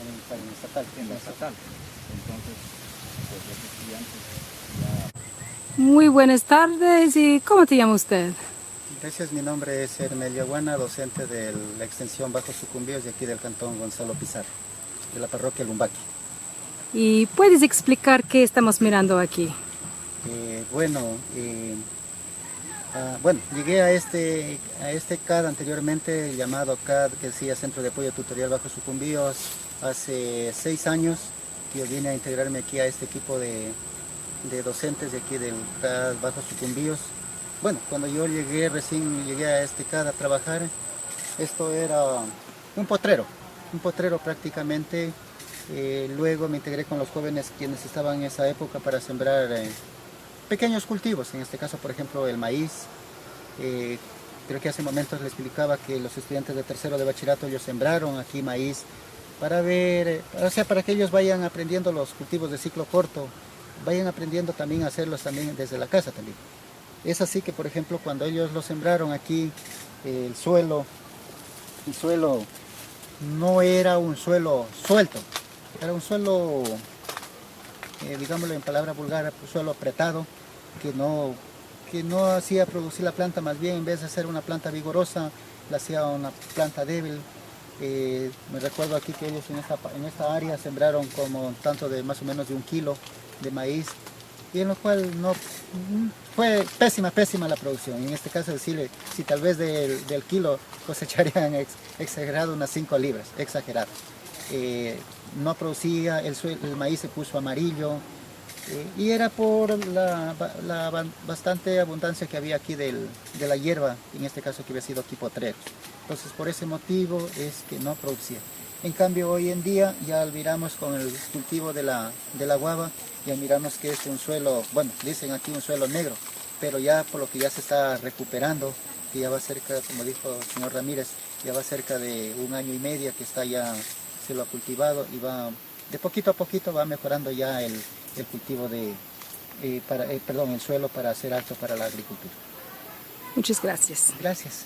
en estatal. En la estatal. Entonces, pues los estudiantes ya... Muy buenas tardes, ¿y cómo te llama usted? Gracias, mi nombre es Hermelio Aguana, docente de la extensión Bajo Sucumbíos de aquí del cantón Gonzalo Pizarro, de la parroquia Lumbaqui. ¿Y puedes explicar qué estamos mirando aquí? Llegué a este CAD anteriormente, llamado CAD, que decía Centro de Apoyo Tutorial Bajo Sucumbíos, hace 6 años. Yo vine a integrarme aquí a este equipo de docentes de aquí del CAD Bajo Sucumbíos. Bueno, cuando yo recién llegué a este CAD a trabajar, esto era un potrero prácticamente. Luego me integré con los jóvenes quienes estaban en esa época para sembrar pequeños cultivos, en este caso por ejemplo el maíz. Creo que hace momentos les explicaba que los estudiantes de tercero de bachillerato ellos sembraron aquí maíz para ver, para que ellos vayan aprendiendo los cultivos de ciclo corto, vayan aprendiendo también a hacerlos también desde la casa también. Es así que por ejemplo cuando ellos lo sembraron aquí, el suelo no era un suelo suelto, era un suelo, digámoslo en palabra vulgar, un suelo apretado, que no hacía producir la planta, más bien en vez de ser una planta vigorosa, la hacía una planta débil. Me recuerdo aquí que ellos en esta área sembraron como tanto de más o menos de 1 kilo de maíz, y en lo cual fue pésima la producción. En este caso decirle, si tal vez del kilo cosecharían exagerado unas 5 libras, exagerado. No producía, el maíz se puso amarillo, y era por la bastante abundancia que había aquí de la hierba, en este caso que había sido aquí potrero. Entonces por ese motivo es que no producía. En cambio hoy en día ya miramos con el cultivo de la guava, ya miramos que es un suelo, bueno, dicen aquí un suelo negro, pero ya por lo que ya se está recuperando, que ya va cerca, como dijo el señor Ramírez, ya va cerca de 1 año y medio que está ya, se lo ha cultivado y va, de poquito a poquito va mejorando ya el cultivo el suelo para ser apto para la agricultura. Muchas gracias. Gracias.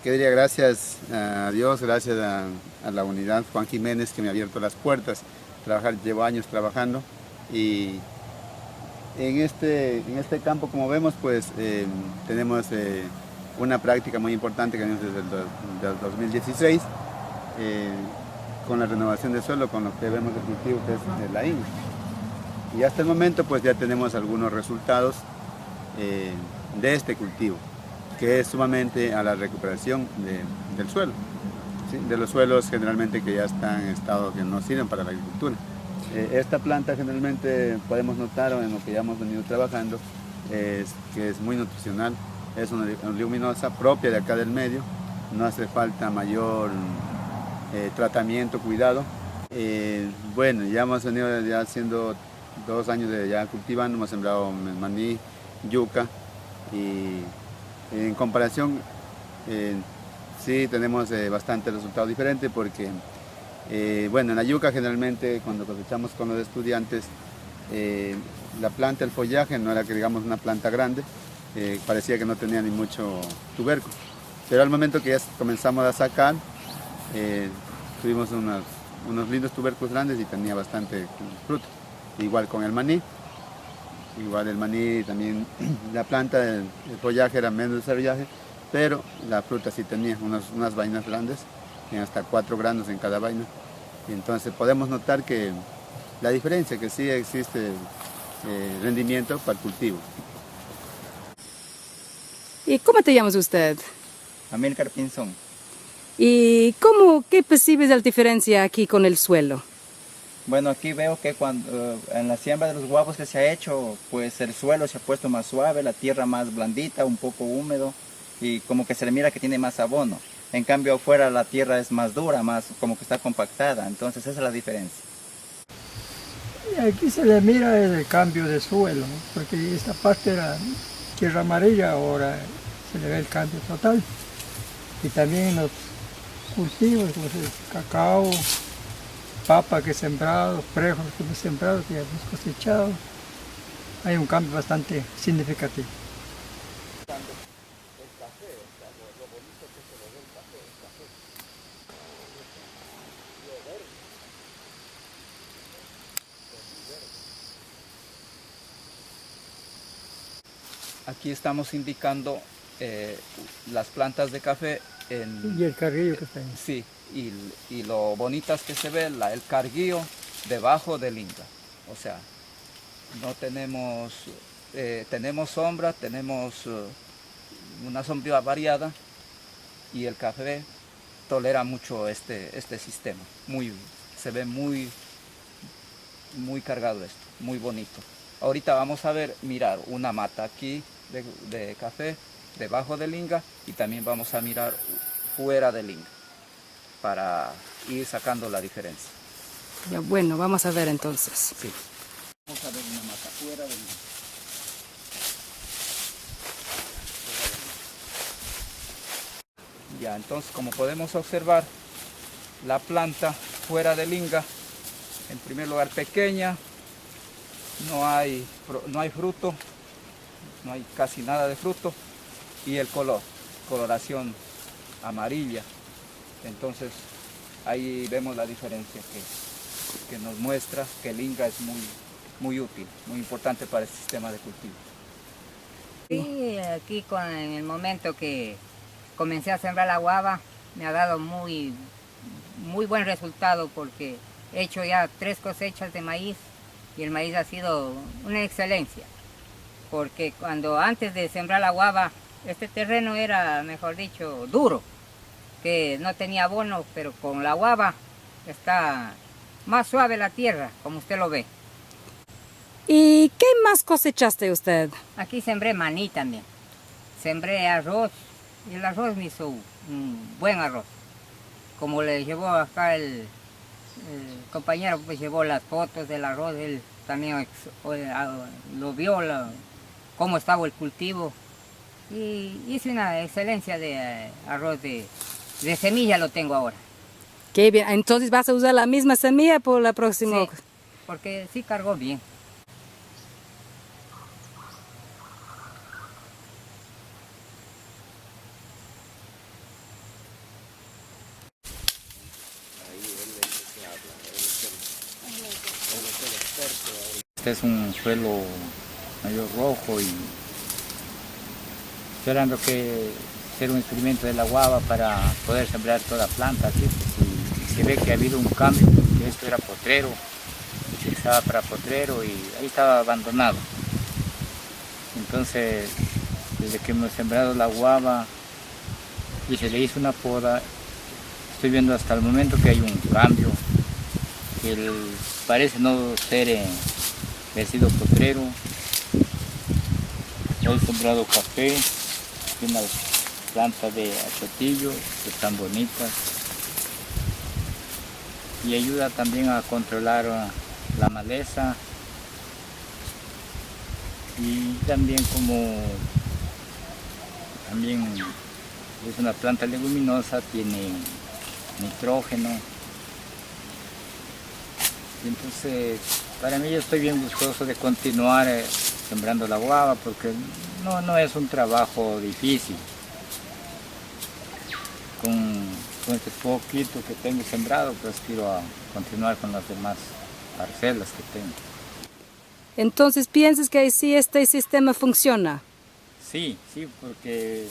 Que diría gracias a Dios, gracias a la unidad Juan Jiménez que me ha abierto las puertas. Llevo años trabajando y en este campo, como vemos, pues tenemos una práctica muy importante que tenemos desde el 2016 con la renovación del suelo, con lo que vemos el cultivo que es la INA. Y hasta el momento pues ya tenemos algunos resultados de este cultivo, que es sumamente a la recuperación del suelo, ¿sí? De los suelos generalmente que ya están en estado que no sirven para la agricultura. Esta planta generalmente podemos notar en lo que ya hemos venido trabajando que es muy nutricional, es una leguminosa propia de acá del medio, no hace falta mayor tratamiento, cuidado. Bueno, ya hemos venido ya haciendo 2 años de ya cultivando, hemos sembrado maní, yuca y en comparación sí tenemos bastante resultado diferente porque bueno, en la yuca generalmente cuando cosechamos con los estudiantes la planta, el follaje no era que digamos una planta grande, parecía que no tenía ni mucho tubérculo, pero al momento que ya comenzamos a sacar tuvimos unos lindos tubérculos grandes y tenía bastante fruto. Igual con el maní, igual el maní también, la planta, el follaje era menos desarrollaje, pero la fruta sí tenía unas vainas grandes, hasta 4 granos en cada vaina. Y entonces podemos notar que la diferencia, que sí existe rendimiento para el cultivo. ¿Y cómo te llamas usted? Amílcar Pinzón. ¿Y qué percibes la diferencia aquí con el suelo? Bueno, aquí veo que cuando en la siembra de los guavos que se ha hecho, pues el suelo se ha puesto más suave, la tierra más blandita, un poco húmedo y como que se le mira que tiene más abono. En cambio afuera la tierra es más dura, más como que está compactada, entonces esa es la diferencia. Y aquí se le mira el cambio de suelo, ¿no? Porque esta parte era tierra amarilla, ahora se le ve el cambio total. Y también los cultivos, como el cacao, papa que he sembrado, frejos que hemos sembrado, que hemos cosechado, hay un cambio bastante significativo. Aquí estamos indicando las plantas de café Y el carrillo que está ahí. sí, y lo bonitas que se ve el carguillo debajo del Inca. O sea, no tenemos, tenemos sombra, tenemos una sombra variada y el café tolera mucho este sistema. Se ve muy cargado esto, muy bonito. Ahorita vamos a mirar una mata aquí de café debajo del Inca y también vamos a mirar fuera del Inca para ir sacando la diferencia. Ya, bueno, vamos a ver entonces. Sí. Vamos a ver una mata fuera del Inca. Ya, entonces como podemos observar, la planta fuera del Inca, en primer lugar pequeña, no hay fruto, no hay casi nada de fruto, y el coloración amarilla. Entonces ahí vemos la diferencia que nos muestra que el Inca es muy útil, muy importante para el sistema de cultivo. Sí, aquí en el momento que comencé a sembrar la guava me ha dado muy buen resultado porque he hecho ya 3 cosechas de maíz y el maíz ha sido una excelencia. Porque antes de sembrar la guava, este terreno era, mejor dicho, duro, que no tenía abono, pero con la guava está más suave la tierra, como usted lo ve. ¿Y qué más cosechaste usted? Aquí sembré maní también, sembré arroz, y el arroz me hizo un buen arroz. Como le llevó acá el compañero, pues llevó las fotos del arroz, él también lo vio, cómo estaba el cultivo. Y hice una excelencia de arroz de semilla lo tengo ahora. Qué bien, entonces vas a usar la misma semilla por la próxima. Sí, porque sí cargó bien. Este es un suelo medio rojo y esperando que hacer un experimento de la guava para poder sembrar toda planta aquí. Y se ve que ha habido un cambio, porque esto era potrero, se utilizaba para potrero y ahí estaba abandonado. Entonces, desde que hemos sembrado la guava y se le hizo una poda, estoy viendo hasta el momento que hay un cambio, que parece no ser haber sido potrero. He sembrado café, unas plantas de achotillo que están bonitas y ayuda también a controlar la maleza y también es una planta leguminosa, tiene nitrógeno. Entonces, para mí yo estoy bien gustoso de continuar sembrando la guava porque no es un trabajo difícil. Con este poquito que tengo sembrado, pues quiero continuar con las demás parcelas que tengo. Entonces, ¿piensas que sí este sistema funciona? Sí, porque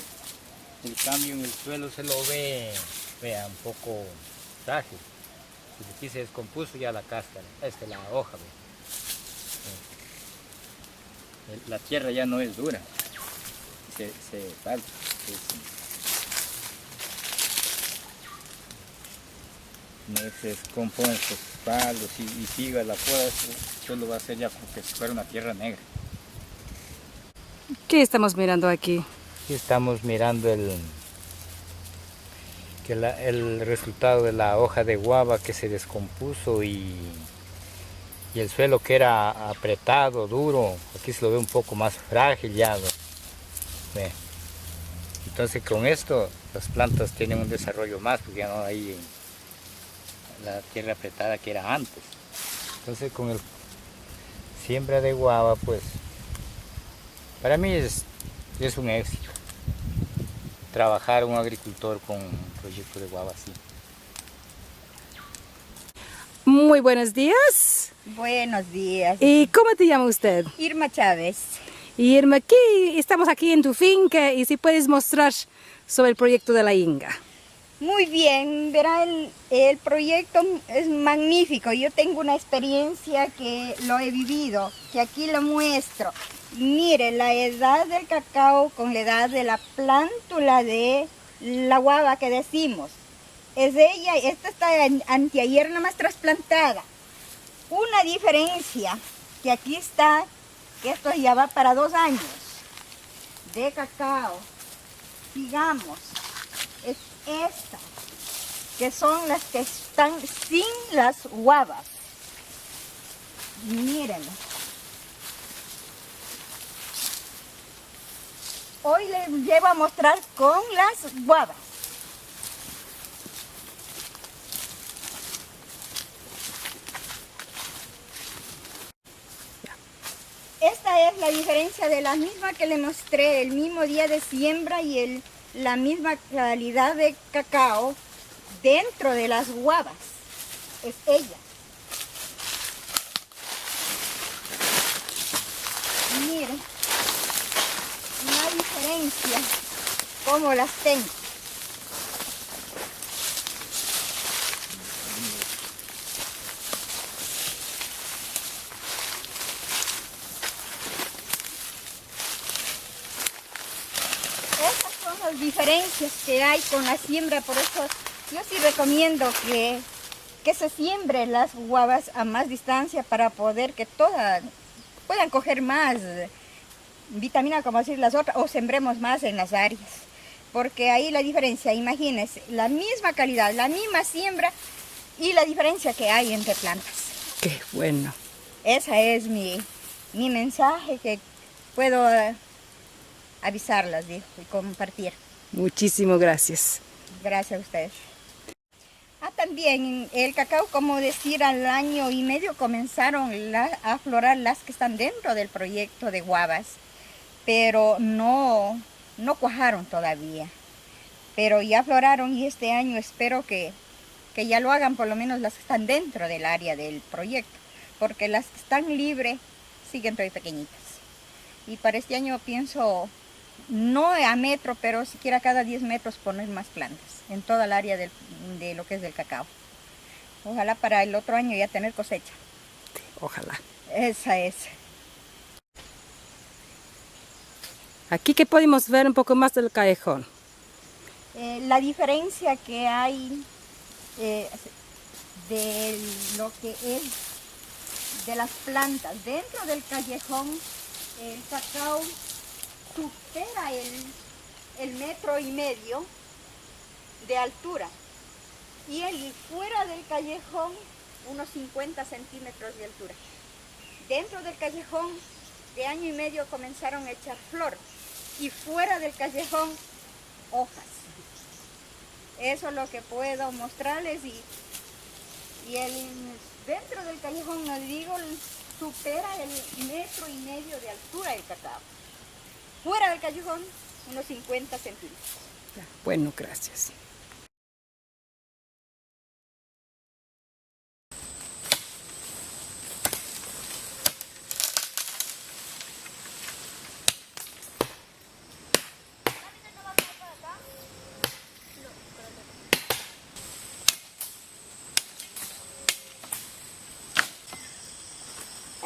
el cambio en el suelo se lo ve, vea, un poco frágil. Aquí se descompuso ya la cáscara, la hoja. La tierra ya no es dura, se falta. No se descompone estos palos y siga la poda, eso lo va a hacer ya como que si fuera una tierra negra. ¿Qué estamos mirando aquí? Aquí estamos mirando el resultado de la hoja de guava que se descompuso y el suelo que era apretado, duro, aquí se lo ve un poco más frágil ya. ¿Ve? Entonces con esto las plantas tienen un desarrollo más porque ya no hay la tierra apretada que era antes. Entonces con el siembra de guava, pues para mí es un éxito trabajar un agricultor con un proyecto de guava así. Muy buenos días. Buenos días. ¿Y cómo te llama usted? Irma Chávez. Irma, estamos aquí en tu finca y si puedes mostrar sobre el proyecto de la Inga. Muy bien, verá, el proyecto es magnífico. Yo tengo una experiencia que lo he vivido, que aquí lo muestro. Mire, la edad del cacao con la edad de la plántula de la guava que decimos. Es ella, esta está anteayer nada más trasplantada. Una diferencia que aquí está, que esto ya va para 2 años de cacao. Digamos, es esta, que son las que están sin las guavas. Mírenlo. Hoy les llevo a mostrar con las guavas. Esta es la diferencia de la misma que le mostré el mismo día de siembra y la misma calidad de cacao dentro de las guavas. Es ella. Miren la diferencia, cómo las tengo. Estas son las diferencias que hay con la siembra, por eso yo sí recomiendo que se siembren las guavas a más distancia para poder que todas puedan coger más vitamina, como decir las otras, o sembremos más en las áreas. Porque ahí la diferencia, imagínense, la misma calidad, la misma siembra y la diferencia que hay entre plantas. Qué bueno. Ese es mi mensaje que puedo avisarlas, dijo, y compartir. Muchísimas gracias. Gracias a ustedes. También el cacao, como decir, al año y medio comenzaron a aflorar las que están dentro del proyecto de guavas, pero no cuajaron todavía. Pero ya afloraron y este año espero que ya lo hagan por lo menos las que están dentro del área del proyecto, porque las que están libres siguen todavía pequeñitas. Y para este año pienso, no a metro, pero siquiera cada 10 metros poner más plantas en toda el área de lo que es del cacao. Ojalá para el otro año ya tener cosecha. Ojalá. Esa es. Aquí que podemos ver un poco más del callejón. La diferencia que hay de lo que es de las plantas dentro del callejón, el cacao supera el 1,5 metros de altura y fuera del callejón unos 50 centímetros de altura. Dentro del callejón de año y medio comenzaron a echar flor y fuera del callejón hojas. Eso es lo que puedo mostrarles y dentro del callejón, no digo, supera el 1,5 metros de altura el cacao. Fuera del callejón, unos 50 centímetros. Bueno, gracias.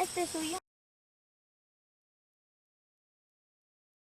Este es suyo.